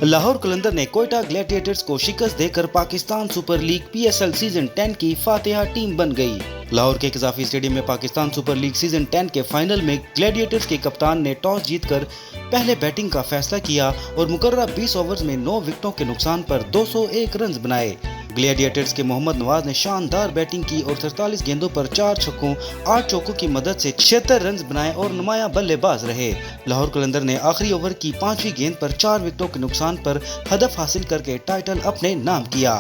लाहौर कलंदर ने कोयटा ग्लैडिएटर्स को शिकस्त देकर Pakistan super league PSL season 10 की फातिहा टीम बन गई। लाहौर के कजाफी स्टेडियम में पाकिस्तान सुपर लीग सीजन 10 के फाइनल में ग्लैडिएटर्स के कप्तान ने टॉस जीतकर पहले बैटिंग का फैसला किया और मुकर्रर 20 ओवर्स में 9 विकेटों के नुकसान पर 201 रन बनाए। ग्लैडिएटर्स के मोहम्मद नवाज ने शानदार बैटिंग की और 43 गेंदों पर 4 छक्कों 8 चौकों की मदद से 76 रन बनाए और नुमायां बल्लेबाज रहे। लाहौर कलंदर ने आखिरी ओवर की 5वीं गेंद पर 4 विकेटों के नुकसान पर हदफ हासिल करके टाइटल अपने नाम किया।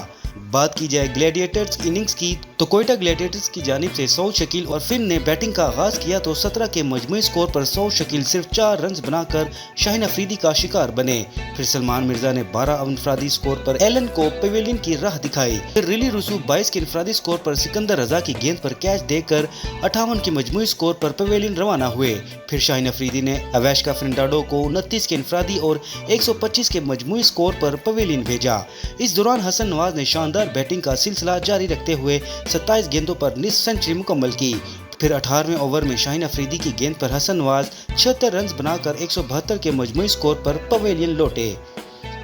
बात की जाए ग्लैडिएटर्स इनिंग्स की तो कोयटा ग्लैडिएटर्स की जानिब से सऊद शकील और फिन ने बैटिंग का आगाज किया तो 17 के मजमूई स्कोर पर सऊद शकील सिर्फ 4 रन बनाकर शाहीन अफरीदी का शिकार बने। फिर सलमान मिर्जा ने 12 अनफरादी स्कोर पर एलन को पवेलियन की राह दिखाई। फिर रिली रूसूफ 22 के इनफरादी स्कोर पर सिकंदर रजा की गेंद पर कैच देकर 58 के मजमूई स्कोर पर पवेलियन रवाना हुए। फिर शाहीन अफरीदी ने अवैशका फर्नांडो को 29 के इनफरादी और 125 के मजमूई स्कोर पर पवेलियन भेजा। इस दौरान हसन नवाज ने शानदार बैटिंग का सिलसिला जारी रखते हुए 27 गेंदों पर निस्फ सेंचुरी मुकम्मल की। फिर 18वें ओवर में शाहीन अफरीदी की गेंद पर हसन नवाज 76 रन बनाकर 172 के मजमूई स्कोर पर पवेलियन लौटे।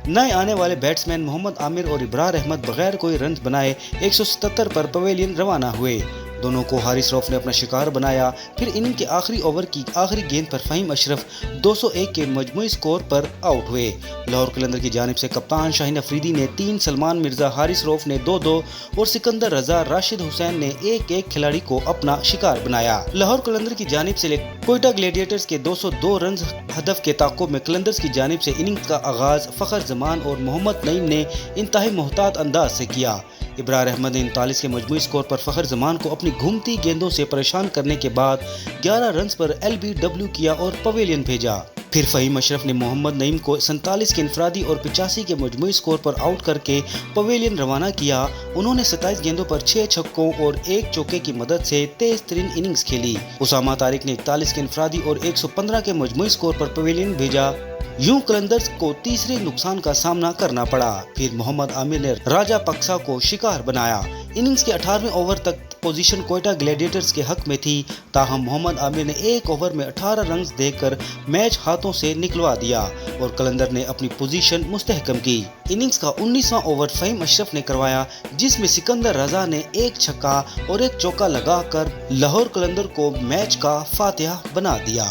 नए आने वाले बैट्समैन मोहम्मद आमिर और इब्रार अहमद बगैर कोई रन बनाए 177 पर पवेलियन रवाना हुए। दोनों को हारिस रऊफ ने अपना शिकार बनाया। फिर इनिंग के आखिरी ओवर की आखिरी गेंद पर फहीम अशरफ 201 के मजमूई स्कोर पर आउट हुए। लाहौर कलंदर की जानिब से कप्तान शाहीन अफरीदी ने 3, सलमान मिर्जा हारिस रऊफ ने 2-2 और सिकंदर रजा राशिद हुसैन ने 1-1 खिलाड़ी को अपना शिकार बनाया। लाहौर कलंदर की जानिब से कोयटा ग्लैडिएटर्स के 202 रन हदफ के ताक़ुब में कलंदर्स की जानिब से इनिंग का आगाज फखर जमान और मोहम्मद नईम ने इंतहाई मोहतात अंदाज से किया। इब्रार अहमद ने 39 के मजमूई स्कोर पर फखर जमान को अपनी घूमती गेंदों से परेशान करने के बाद 11 रन पर LBW किया और पवेलियन भेजा। फिर फहीम अशरफ ने मोहम्मद नईम को 47 के इनफरादी और 85 के मजमूई स्कोर पर आउट करके पवेलियन रवाना किया। उन्होंने 27 गेंदों पर 6 छक्कों और 1 चौके की मदद से तेज तरीन इनिंग्स खेली। उसामा तारिक ने 41 के इनफरादी और 115 के मजमूई स्कोर पर पवेलियन भेजा। यूं कलंदर्स को तीसरे नुकसान का सामना करना पड़ा। फिर मोहम्मद आमिर ने राजा पक्सा को शिकार बनाया। इनिंग्स के 18वें ओवर तक पोजीशन कोयटा ग्लैडिएटर्स के हक में थी, ताहम मोहम्मद आमिर ने एक ओवर में 18 रन देकर मैच हाथों से निकलवा दिया और कलंदर ने अपनी पोजीशन मुस्तहकम की। इनिंग्स का 19वां ओवर फहीम अशरफ ने करवाया, जिसमें सिकंदर रजा ने 1 छक्का और 1 चौका लगाकर लाहौर कलंदर को मैच का फातिहा बना दिया।